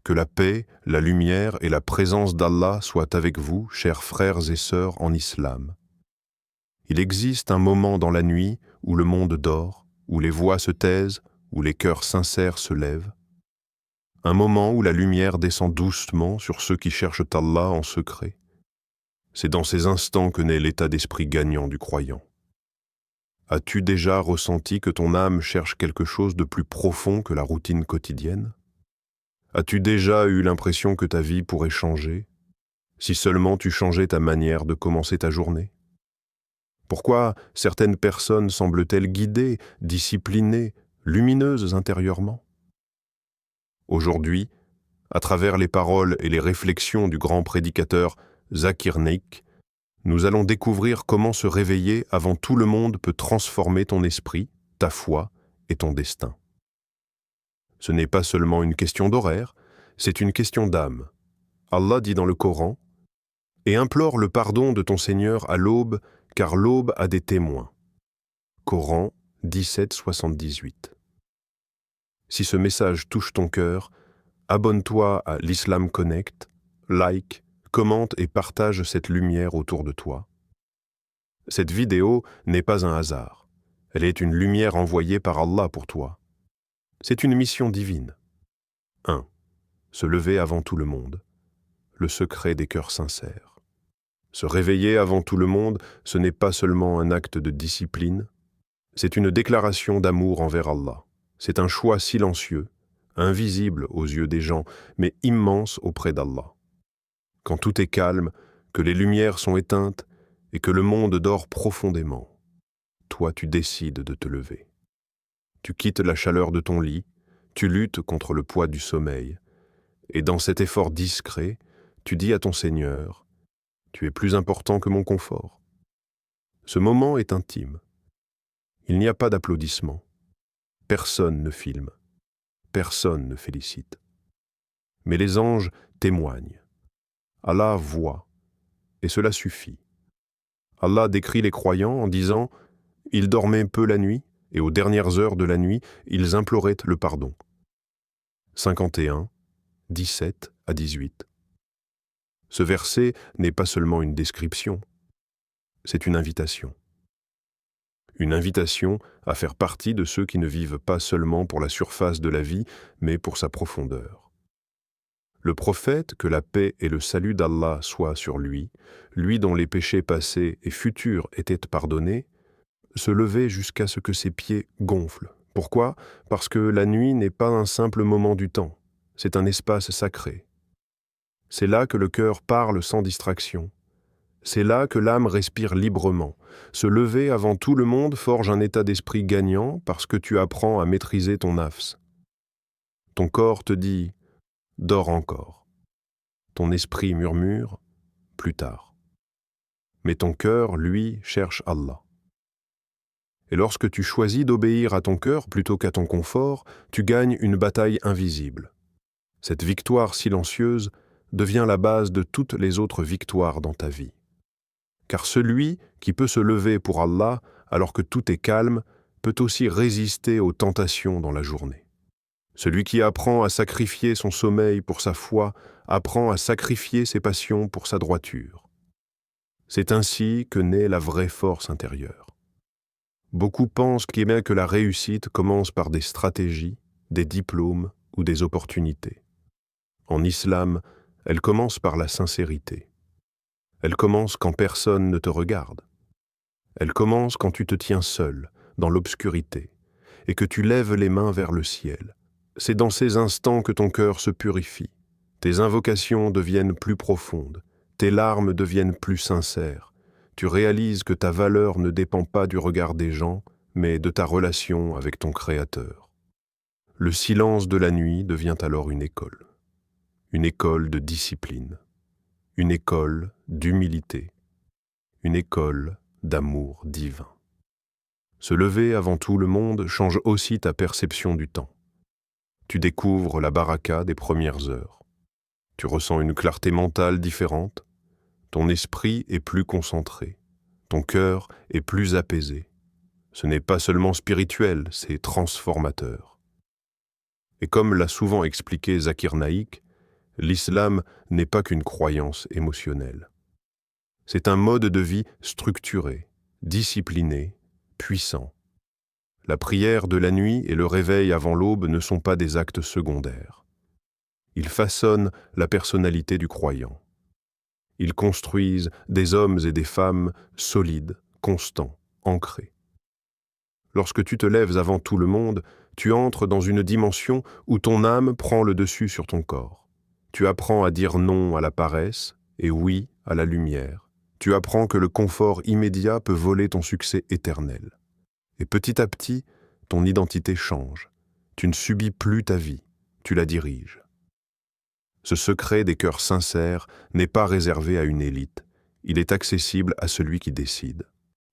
Que la paix, la lumière et la présence d'Allah soient avec vous, chers frères et sœurs en islam. Il existe un moment dans la nuit où le monde dort, où les voix se taisent, où les cœurs sincères se lèvent. Un moment où la lumière descend doucement sur ceux qui cherchent Allah en secret. C'est dans ces instants que naît l'état d'esprit gagnant du croyant. As-tu déjà ressenti que ton âme cherche quelque chose de plus profond que la routine quotidienne? As-tu déjà eu l'impression que ta vie pourrait changer, si seulement tu changeais ta manière de commencer ta journée? Pourquoi certaines personnes semblent-elles guidées, disciplinées, lumineuses intérieurement? Aujourd'hui, à travers les paroles et les réflexions du grand prédicateur Zakir Naik, nous allons découvrir comment se réveiller avant tout le monde peut transformer ton esprit, ta foi et ton destin. Ce n'est pas seulement une question d'horaire, c'est une question d'âme. Allah dit dans le Coran « Et implore le pardon de ton Seigneur à l'aube, car l'aube a des témoins. » Coran 17,78. Si ce message touche ton cœur, abonne-toi à l'Islam Connect, like, commente et partage cette lumière autour de toi. Cette vidéo n'est pas un hasard. Elle est une lumière envoyée par Allah pour toi. C'est une mission divine. 1. Se lever avant tout le monde. Le secret des cœurs sincères. Se réveiller avant tout le monde, ce n'est pas seulement un acte de discipline, c'est une déclaration d'amour envers Allah. C'est un choix silencieux, invisible aux yeux des gens, mais immense auprès d'Allah. Quand tout est calme, que les lumières sont éteintes et que le monde dort profondément, toi tu décides de te lever. Tu quittes la chaleur de ton lit, tu luttes contre le poids du sommeil, et dans cet effort discret, tu dis à ton Seigneur, « Tu es plus important que mon confort. » Ce moment est intime. Il n'y a pas d'applaudissements. Personne ne filme. Personne ne félicite. Mais les anges témoignent. Allah voit, et cela suffit. Allah décrit les croyants en disant « Ils dormaient peu la nuit, et aux dernières heures de la nuit, ils imploraient le pardon. » 51, 17 à 18. Ce verset n'est pas seulement une description, c'est une invitation. Une invitation à faire partie de ceux qui ne vivent pas seulement pour la surface de la vie, mais pour sa profondeur. Le prophète, que la paix et le salut d'Allah soient sur lui, lui dont les péchés passés et futurs étaient pardonnés, se levait jusqu'à ce que ses pieds gonflent. Pourquoi? Parce que la nuit n'est pas un simple moment du temps, c'est un espace sacré. C'est là que le cœur parle sans distraction. C'est là que l'âme respire librement. Se lever avant tout le monde forge un état d'esprit gagnant parce que tu apprends à maîtriser ton nafs. Ton corps te dit « dors encore ». Ton esprit murmure « plus tard ». Mais ton cœur, lui, cherche Allah. Et lorsque tu choisis d'obéir à ton cœur plutôt qu'à ton confort, tu gagnes une bataille invisible. Cette victoire silencieuse devient la base de toutes les autres victoires dans ta vie. Car celui qui peut se lever pour Allah alors que tout est calme peut aussi résister aux tentations dans la journée. Celui qui apprend à sacrifier son sommeil pour sa foi apprend à sacrifier ses passions pour sa droiture. C'est ainsi que naît la vraie force intérieure. Beaucoup pensent que la réussite commence par des stratégies, des diplômes ou des opportunités. En islam, elle commence par la sincérité. Elle commence quand personne ne te regarde. Elle commence quand tu te tiens seul, dans l'obscurité, et que tu lèves les mains vers le ciel. C'est dans ces instants que ton cœur se purifie. Tes invocations deviennent plus profondes, tes larmes deviennent plus sincères. Tu réalises que ta valeur ne dépend pas du regard des gens, mais de ta relation avec ton Créateur. Le silence de la nuit devient alors une école de discipline, une école d'humilité, une école d'amour divin. Se lever avant tout le monde change aussi ta perception du temps. Tu découvres la baraka des premières heures. Tu ressens une clarté mentale différente. Ton esprit est plus concentré. Ton cœur est plus apaisé. Ce n'est pas seulement spirituel, c'est transformateur. Et comme l'a souvent expliqué Zakir Naik, L'islam n'est pas qu'une croyance émotionnelle. C'est un mode de vie structuré, discipliné, puissant. La prière de la nuit et le réveil avant l'aube ne sont pas des actes secondaires. Ils façonnent la personnalité du croyant. Ils construisent des hommes et des femmes solides, constants, ancrés. Lorsque tu te lèves avant tout le monde, tu entres dans une dimension où ton âme prend le dessus sur ton corps. Tu apprends à dire non à la paresse et oui à la lumière. Tu apprends que le confort immédiat peut voler ton succès éternel. Et petit à petit, ton identité change. Tu ne subis plus ta vie, tu la diriges. Ce secret des cœurs sincères n'est pas réservé à une élite. Il est accessible à celui qui décide,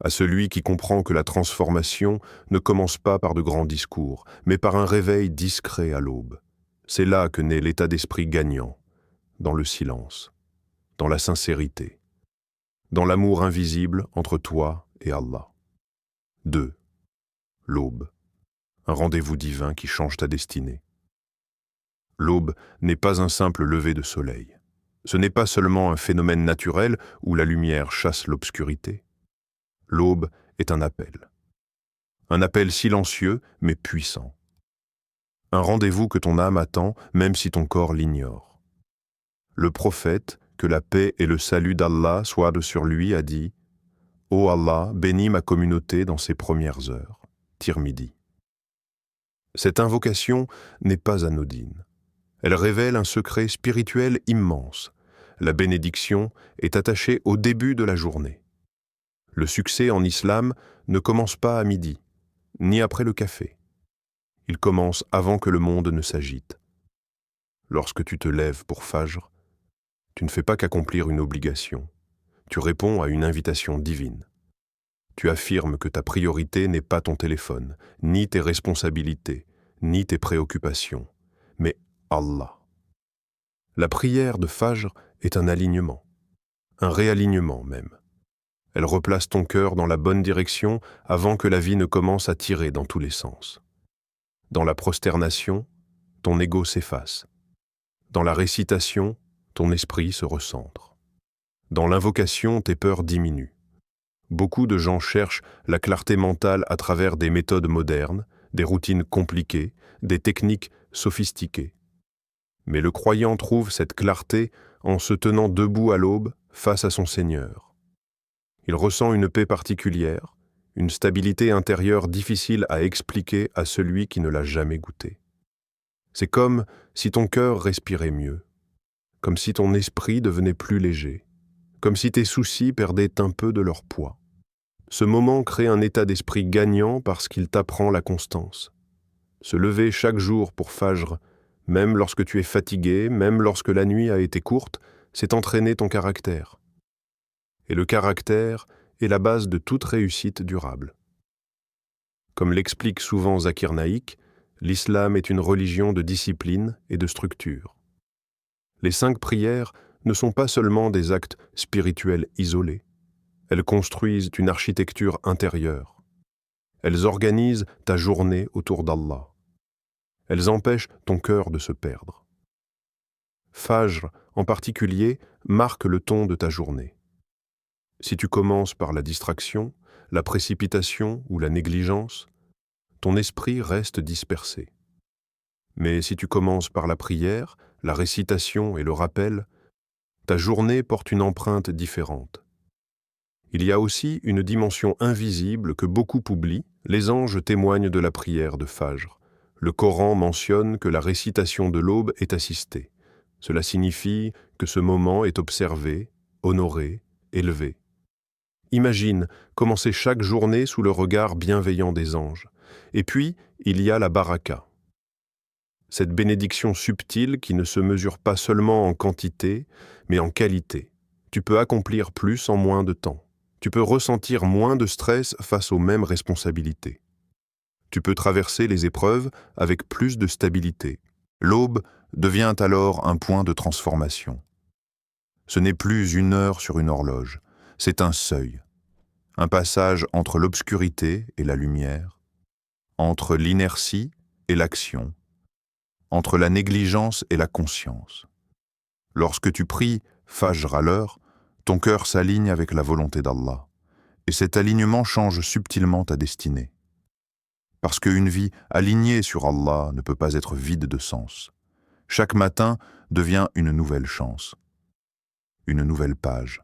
à celui qui comprend que la transformation ne commence pas par de grands discours, mais par un réveil discret à l'aube. C'est là que naît l'état d'esprit gagnant, dans le silence, dans la sincérité, dans l'amour invisible entre toi et Allah. 2. L'aube. Un rendez-vous divin qui change ta destinée. L'aube n'est pas un simple lever de soleil. Ce n'est pas seulement un phénomène naturel où la lumière chasse l'obscurité. L'aube est un appel. Un appel silencieux mais puissant. Un rendez-vous que ton âme attend même si ton corps l'ignore. Le prophète, que la paix et le salut d'Allah soient sur lui, a dit « Ô Allah, bénis ma communauté dans ses premières heures. » Tirmidhi. Cette invocation n'est pas anodine. Elle révèle un secret spirituel immense. La bénédiction est attachée au début de la journée. Le succès en islam ne commence pas à midi, ni après le café. Il commence avant que le monde ne s'agite. Lorsque tu te lèves pour Fajr, tu ne fais pas qu'accomplir une obligation. Tu réponds à une invitation divine. Tu affirmes que ta priorité n'est pas ton téléphone, ni tes responsabilités, ni tes préoccupations, mais Allah. La prière de Fajr est un alignement, un réalignement même. Elle replace ton cœur dans la bonne direction avant que la vie ne commence à tirer dans tous les sens. Dans la prosternation, ton ego s'efface. Dans la récitation, ton esprit se recentre. Dans l'invocation, tes peurs diminuent. Beaucoup de gens cherchent la clarté mentale à travers des méthodes modernes, des routines compliquées, des techniques sophistiquées. Mais le croyant trouve cette clarté en se tenant debout à l'aube face à son Seigneur. Il ressent une paix particulière, une stabilité intérieure difficile à expliquer à celui qui ne l'a jamais goûtée. C'est comme si ton cœur respirait mieux, comme si ton esprit devenait plus léger, comme si tes soucis perdaient un peu de leur poids. Ce moment crée un état d'esprit gagnant parce qu'il t'apprend la constance. Se lever chaque jour pour Fajr, même lorsque tu es fatigué, même lorsque la nuit a été courte, c'est entraîner ton caractère. Et le caractère est la base de toute réussite durable. Comme l'explique souvent Zakir Naik, l'islam est une religion de discipline et de structure. Les 5 prières ne sont pas seulement des actes spirituels isolés. Elles construisent une architecture intérieure. Elles organisent ta journée autour d'Allah. Elles empêchent ton cœur de se perdre. Fajr, en particulier, marque le ton de ta journée. Si tu commences par la distraction, la précipitation ou la négligence, ton esprit reste dispersé. Mais si tu commences par la prière, la récitation et le rappel, ta journée porte une empreinte différente. Il y a aussi une dimension invisible que beaucoup oublient. Les anges témoignent de la prière de Fajr. Le Coran mentionne que la récitation de l'aube est assistée. Cela signifie que ce moment est observé, honoré, élevé. Imagine commencer chaque journée sous le regard bienveillant des anges. Et puis, il y a la baraka. Cette bénédiction subtile qui ne se mesure pas seulement en quantité, mais en qualité. Tu peux accomplir plus en moins de temps. Tu peux ressentir moins de stress face aux mêmes responsabilités. Tu peux traverser les épreuves avec plus de stabilité. L'aube devient alors un point de transformation. Ce n'est plus une heure sur une horloge, c'est un seuil. Un passage entre l'obscurité et la lumière, entre l'inertie et l'action, entre la négligence et la conscience. Lorsque tu pries Fajr à l'heure, ton cœur s'aligne avec la volonté d'Allah, et cet alignement change subtilement ta destinée. Parce qu'une vie alignée sur Allah ne peut pas être vide de sens. Chaque matin devient une nouvelle chance, une nouvelle page,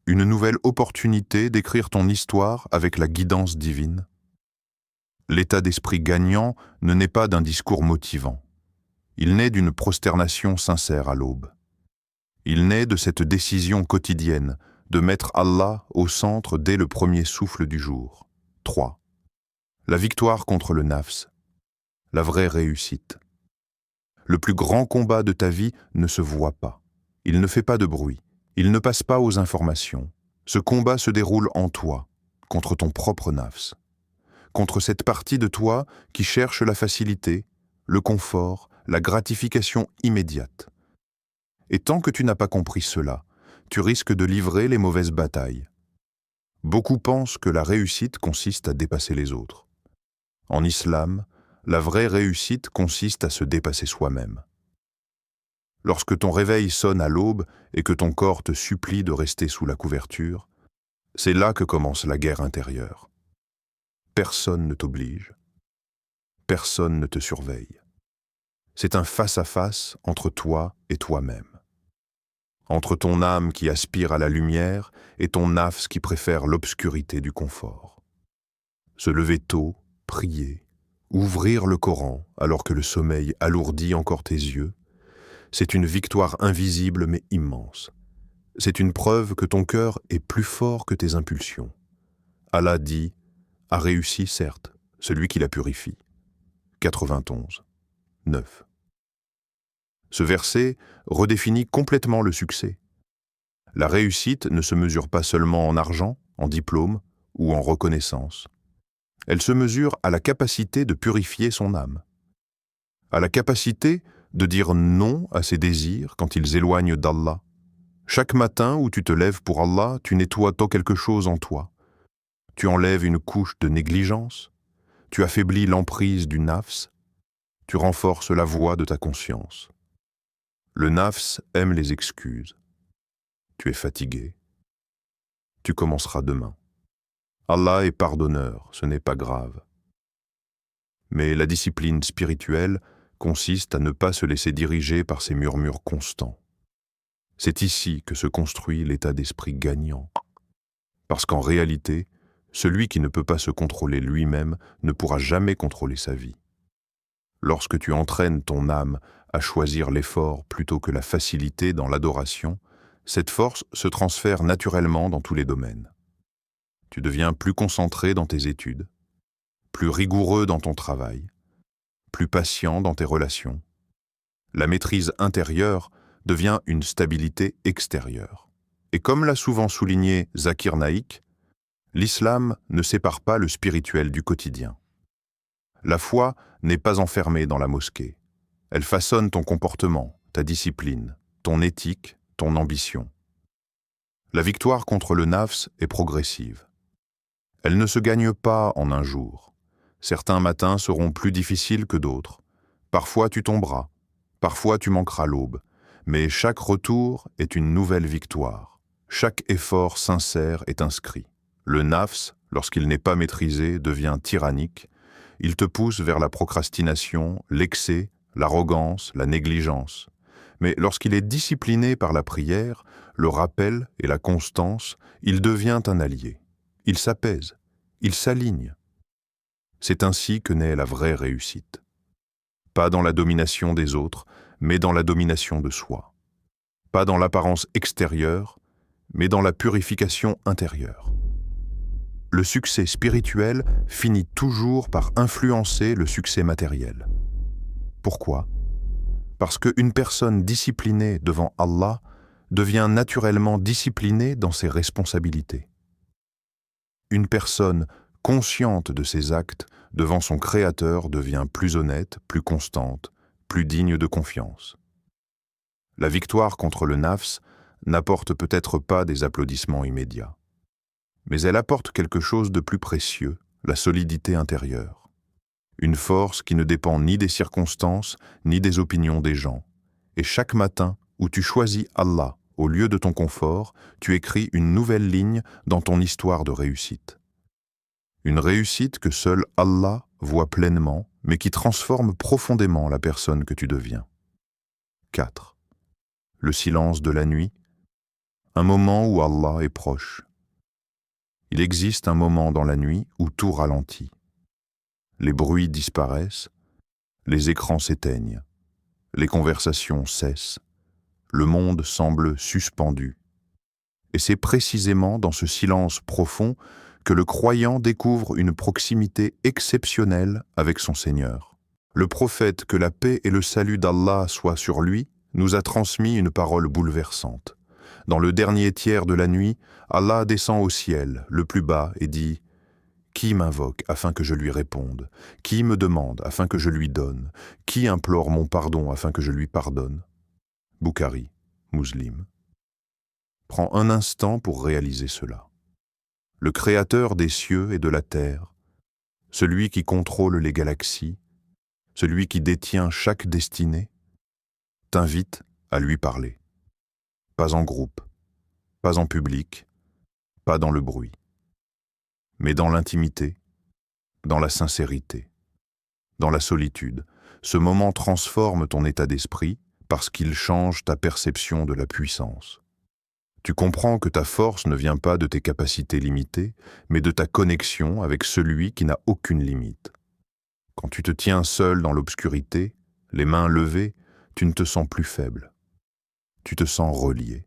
une nouvelle opportunité d'écrire ton histoire avec la guidance divine. L'état d'esprit gagnant ne naît pas d'un discours motivant. Il naît d'une prosternation sincère à l'aube. Il naît de cette décision quotidienne de mettre Allah au centre dès le premier souffle du jour. 3. La victoire contre le nafs, la vraie réussite. Le plus grand combat de ta vie ne se voit pas. Il ne fait pas de bruit. Il ne passe pas aux informations. Ce combat se déroule en toi, contre ton propre nafs, contre cette partie de toi qui cherche la facilité, le confort, la gratification immédiate. Et tant que tu n'as pas compris cela, tu risques de livrer les mauvaises batailles. Beaucoup pensent que la réussite consiste à dépasser les autres. En islam, la vraie réussite consiste à se dépasser soi-même. Lorsque ton réveil sonne à l'aube et que ton corps te supplie de rester sous la couverture, c'est là que commence la guerre intérieure. Personne ne t'oblige. Personne ne te surveille. C'est un face-à-face entre toi et toi-même. Entre ton âme qui aspire à la lumière et ton nafs qui préfère l'obscurité du confort. Se lever tôt, prier, ouvrir le Coran alors que le sommeil alourdit encore tes yeux, c'est une victoire invisible mais immense. C'est une preuve que ton cœur est plus fort que tes impulsions. Allah dit « a réussi certes, celui qui la purifie ». 91, 9. Ce verset redéfinit complètement le succès. La réussite ne se mesure pas seulement en argent, en diplôme ou en reconnaissance. Elle se mesure à la capacité de purifier son âme, à la capacité de dire non à ses désirs quand ils éloignent d'Allah. Chaque matin où tu te lèves pour Allah, tu nettoies quelque chose en toi. Tu enlèves une couche de négligence, tu affaiblis l'emprise du nafs, tu renforces la voix de ta conscience. Le nafs aime les excuses. Tu es fatigué. Tu commenceras demain. Allah est pardonneur, ce n'est pas grave. Mais la discipline spirituelle consiste à ne pas se laisser diriger par ces murmures constants. C'est ici que se construit l'état d'esprit gagnant. Parce qu'en réalité, celui qui ne peut pas se contrôler lui-même ne pourra jamais contrôler sa vie. Lorsque tu entraînes ton âme à choisir l'effort plutôt que la facilité dans l'adoration, cette force se transfère naturellement dans tous les domaines. Tu deviens plus concentré dans tes études, plus rigoureux dans ton travail, plus patient dans tes relations. La maîtrise intérieure devient une stabilité extérieure. Et comme l'a souvent souligné Zakir Naik, l'islam ne sépare pas le spirituel du quotidien. La foi n'est pas enfermée dans la mosquée. Elle façonne ton comportement, ta discipline, ton éthique, ton ambition. La victoire contre le nafs est progressive. Elle ne se gagne pas en un jour. Certains matins seront plus difficiles que d'autres. Parfois tu tomberas, parfois tu manqueras l'aube, mais chaque retour est une nouvelle victoire. Chaque effort sincère est inscrit. Le nafs, lorsqu'il n'est pas maîtrisé, devient tyrannique. Il te pousse vers la procrastination, l'excès, l'arrogance, la négligence. Mais lorsqu'il est discipliné par la prière, le rappel et la constance, il devient un allié. Il s'apaise, il s'aligne. C'est ainsi que naît la vraie réussite. Pas dans la domination des autres, mais dans la domination de soi. Pas dans l'apparence extérieure, mais dans la purification intérieure. Le succès spirituel finit toujours par influencer le succès matériel. Pourquoi ? Parce qu'une personne disciplinée devant Allah devient naturellement disciplinée dans ses responsabilités. Une personne consciente de ses actes devant son Créateur devient plus honnête, plus constante, plus digne de confiance. La victoire contre le nafs n'apporte peut-être pas des applaudissements immédiats, mais elle apporte quelque chose de plus précieux, la solidité intérieure. Une force qui ne dépend ni des circonstances, ni des opinions des gens. Et chaque matin, où tu choisis Allah au lieu de ton confort, tu écris une nouvelle ligne dans ton histoire de réussite. Une réussite que seul Allah voit pleinement, mais qui transforme profondément la personne que tu deviens. 4. Le silence de la nuit, un moment où Allah est proche. Il existe un moment dans la nuit où tout ralentit. Les bruits disparaissent, les écrans s'éteignent, les conversations cessent, le monde semble suspendu. Et c'est précisément dans ce silence profond que le croyant découvre une proximité exceptionnelle avec son Seigneur. Le prophète, que la paix et le salut d'Allah soient sur lui, nous a transmis une parole bouleversante. Dans le dernier tiers de la nuit, Allah descend au ciel, le plus bas, et dit « Qui m'invoque afin que je lui réponde? Qui me demande afin que je lui donne? Qui implore mon pardon afin que je lui pardonne ?» Bukhari, Muslim. Prends un instant pour réaliser cela. Le Créateur des cieux et de la terre, celui qui contrôle les galaxies, celui qui détient chaque destinée, t'invite à lui parler. Pas en groupe, pas en public, pas dans le bruit, mais dans l'intimité, dans la sincérité, dans la solitude. Ce moment transforme ton état d'esprit parce qu'il change ta perception de la puissance. Tu comprends que ta force ne vient pas de tes capacités limitées, mais de ta connexion avec celui qui n'a aucune limite. Quand tu te tiens seul dans l'obscurité, les mains levées, tu ne te sens plus faible. Tu te sens relié.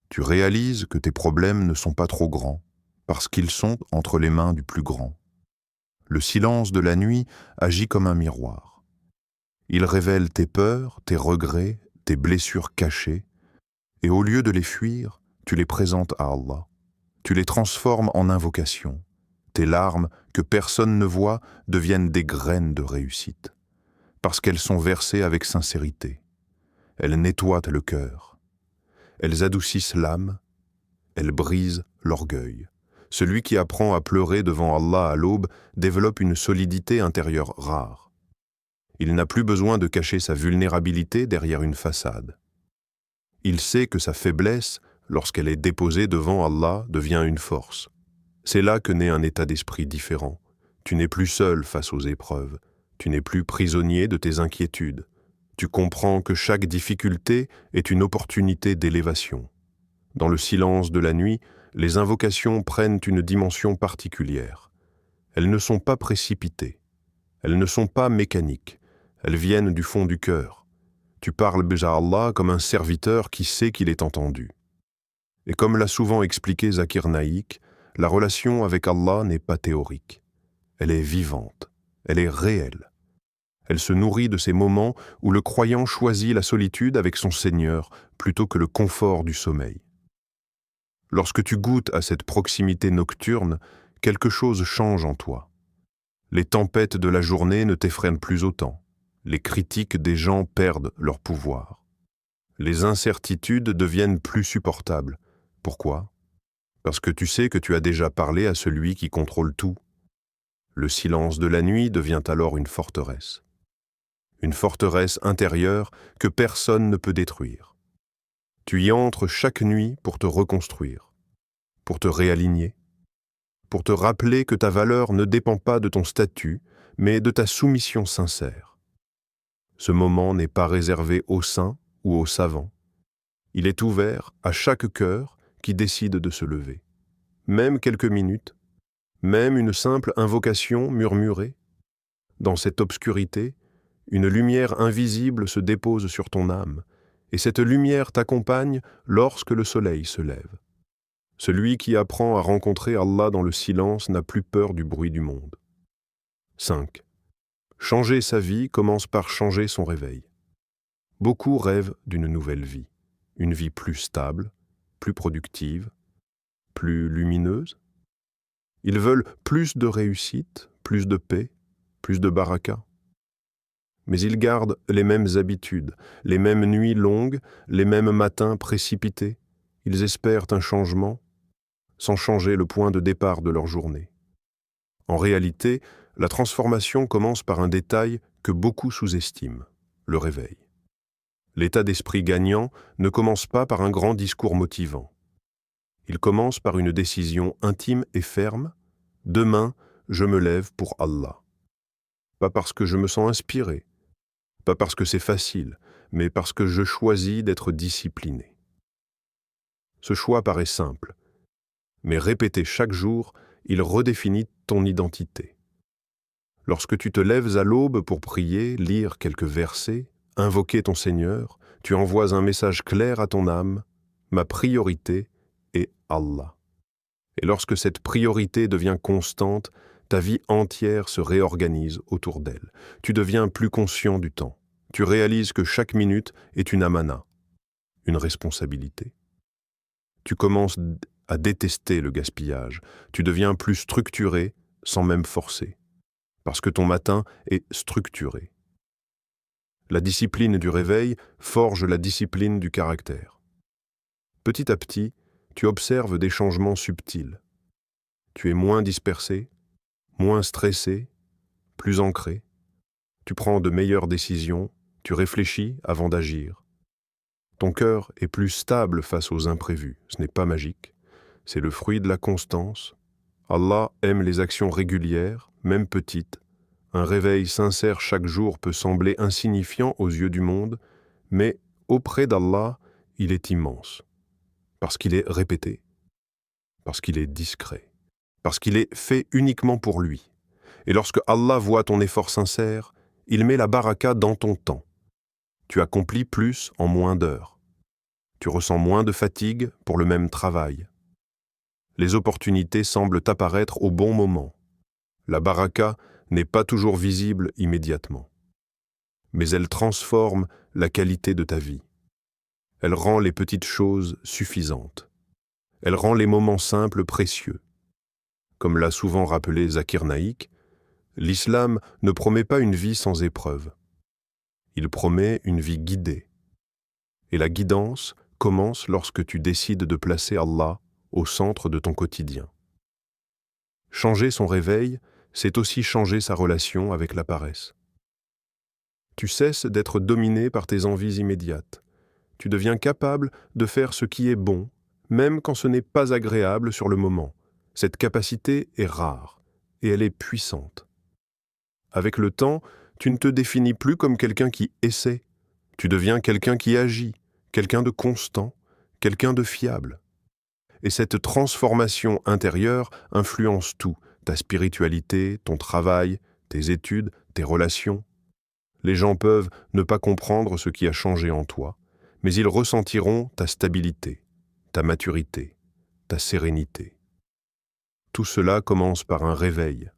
Tu réalises que tes problèmes ne sont pas trop grands, parce qu'ils sont entre les mains du plus grand. Le silence de la nuit agit comme un miroir. Il révèle tes peurs, tes regrets, tes blessures cachées, et au lieu de les fuir, tu les présentes à Allah. Tu les transformes en invocations. Tes larmes, que personne ne voit, deviennent des graines de réussite, parce qu'elles sont versées avec sincérité. Elles nettoient le cœur. Elles adoucissent l'âme. Elles brisent l'orgueil. Celui qui apprend à pleurer devant Allah à l'aube développe une solidité intérieure rare. Il n'a plus besoin de cacher sa vulnérabilité derrière une façade. Il sait que sa faiblesse, lorsqu'elle est déposée devant Allah, devient une force. C'est là que naît un état d'esprit différent. Tu n'es plus seul face aux épreuves. Tu n'es plus prisonnier de tes inquiétudes. Tu comprends que chaque difficulté est une opportunité d'élévation. Dans le silence de la nuit, les invocations prennent une dimension particulière. Elles ne sont pas précipitées. Elles ne sont pas mécaniques. Elles viennent du fond du cœur. Tu parles à Allah comme un serviteur qui sait qu'il est entendu. Et comme l'a souvent expliqué Zakir Naik, la relation avec Allah n'est pas théorique. Elle est vivante, elle est réelle. Elle se nourrit de ces moments où le croyant choisit la solitude avec son Seigneur plutôt que le confort du sommeil. Lorsque tu goûtes à cette proximité nocturne, quelque chose change en toi. Les tempêtes de la journée ne t'effreinent plus autant. Les critiques des gens perdent leur pouvoir. Les incertitudes deviennent plus supportables. Pourquoi? Parce que tu sais que tu as déjà parlé à celui qui contrôle tout. Le silence de la nuit devient alors une forteresse. Une forteresse intérieure que personne ne peut détruire. Tu y entres chaque nuit pour te reconstruire, pour te réaligner, pour te rappeler que ta valeur ne dépend pas de ton statut, mais de ta soumission sincère. Ce moment n'est pas réservé aux saints ou aux savants. Il est ouvert à chaque cœur qui décide de se lever. Même quelques minutes, même une simple invocation murmurée. Dans cette obscurité, une lumière invisible se dépose sur ton âme, et cette lumière t'accompagne lorsque le soleil se lève. Celui qui apprend à rencontrer Allah dans le silence n'a plus peur du bruit du monde. 5. Changer sa vie commence par changer son réveil. Beaucoup rêvent d'une nouvelle vie, une vie plus stable, plus productive, plus lumineuse. Ils veulent plus de réussite, plus de paix, plus de baraka. Mais ils gardent les mêmes habitudes, les mêmes nuits longues, les mêmes matins précipités. Ils espèrent un changement, sans changer le point de départ de leur journée. En réalité, la transformation commence par un détail que beaucoup sous-estiment, le réveil. L'état d'esprit gagnant ne commence pas par un grand discours motivant. Il commence par une décision intime et ferme. Demain, je me lève pour Allah. Pas parce que je me sens inspiré, pas parce que c'est facile, mais parce que je choisis d'être discipliné. Ce choix paraît simple, mais répété chaque jour, il redéfinit ton identité. Lorsque tu te lèves à l'aube pour prier, lire quelques versets, invoquer ton Seigneur, tu envoies un message clair à ton âme: ma priorité est Allah. Et lorsque cette priorité devient constante, ta vie entière se réorganise autour d'elle. Tu deviens plus conscient du temps. Tu réalises que chaque minute est une amana, une responsabilité. Tu commences à détester le gaspillage. Tu deviens plus structuré sans même forcer, parce que ton matin est structuré. La discipline du réveil forge la discipline du caractère. Petit à petit, tu observes des changements subtils. Tu es moins dispersé, moins stressé, plus ancré. Tu prends de meilleures décisions, tu réfléchis avant d'agir. Ton cœur est plus stable face aux imprévus. Ce n'est pas magique, c'est le fruit de la constance. Allah aime les actions régulières, même petites. Un réveil sincère chaque jour peut sembler insignifiant aux yeux du monde, mais auprès d'Allah, il est immense. Parce qu'il est répété, parce qu'il est discret, parce qu'il est fait uniquement pour lui. Et lorsque Allah voit ton effort sincère, il met la baraka dans ton temps. Tu accomplis plus en moins d'heures. Tu ressens moins de fatigue pour le même travail. Les opportunités semblent apparaître au bon moment. La baraka n'est pas toujours visible immédiatement. Mais elle transforme la qualité de ta vie. Elle rend les petites choses suffisantes. Elle rend les moments simples précieux. Comme l'a souvent rappelé Zakir Naik, l'islam ne promet pas une vie sans épreuves. Il promet une vie guidée. Et la guidance commence lorsque tu décides de placer Allah au centre de ton quotidien. Changer son réveil, c'est aussi changer sa relation avec la paresse. Tu cesses d'être dominé par tes envies immédiates. Tu deviens capable de faire ce qui est bon, même quand ce n'est pas agréable sur le moment. Cette capacité est rare et elle est puissante. Avec le temps, tu ne te définis plus comme quelqu'un qui essaie. Tu deviens quelqu'un qui agit, quelqu'un de constant, quelqu'un de fiable. Et cette transformation intérieure influence tout, ta spiritualité, ton travail, tes études, tes relations. Les gens peuvent ne pas comprendre ce qui a changé en toi, mais ils ressentiront ta stabilité, ta maturité, ta sérénité. Tout cela commence par un réveil.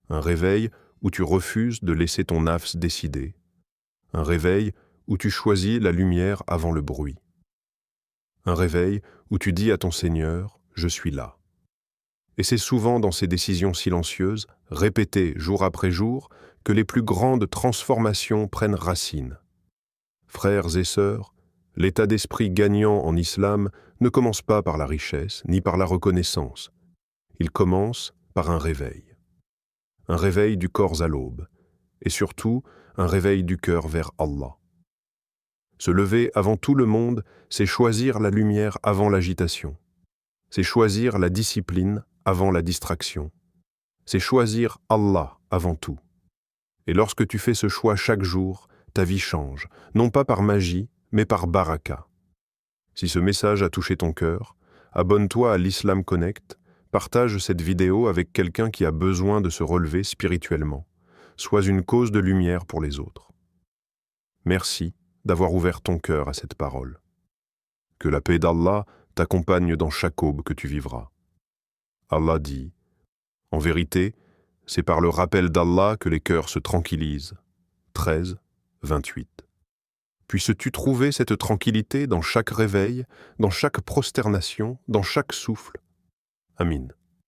Un réveil où tu refuses de laisser ton nafs décider. Un réveil où tu choisis la lumière avant le bruit. Un réveil où tu dis à ton Seigneur « Je suis là ». Et c'est souvent dans ces décisions silencieuses, répétées jour après jour, que les plus grandes transformations prennent racine. Frères et sœurs, l'état d'esprit gagnant en islam ne commence pas par la richesse, ni par la reconnaissance. Il commence par un réveil. Un réveil du corps à l'aube, et surtout un réveil du cœur vers Allah. Se lever avant tout le monde, c'est choisir la lumière avant l'agitation. C'est choisir la discipline avant la distraction. C'est choisir Allah avant tout. Et lorsque tu fais ce choix chaque jour, ta vie change, non pas par magie, mais par baraka. Si ce message a touché ton cœur, abonne-toi à l'Islam Connect, partage cette vidéo avec quelqu'un qui a besoin de se relever spirituellement. Sois une cause de lumière pour les autres. Merci d'avoir ouvert ton cœur à cette parole. Que la paix d'Allah t'accompagne dans chaque aube que tu vivras. Allah dit, « En vérité, c'est par le rappel d'Allah que les cœurs se tranquillisent. » 13, 28. Puisses-tu trouver cette tranquillité dans chaque réveil, dans chaque prosternation, dans chaque souffle. Amin.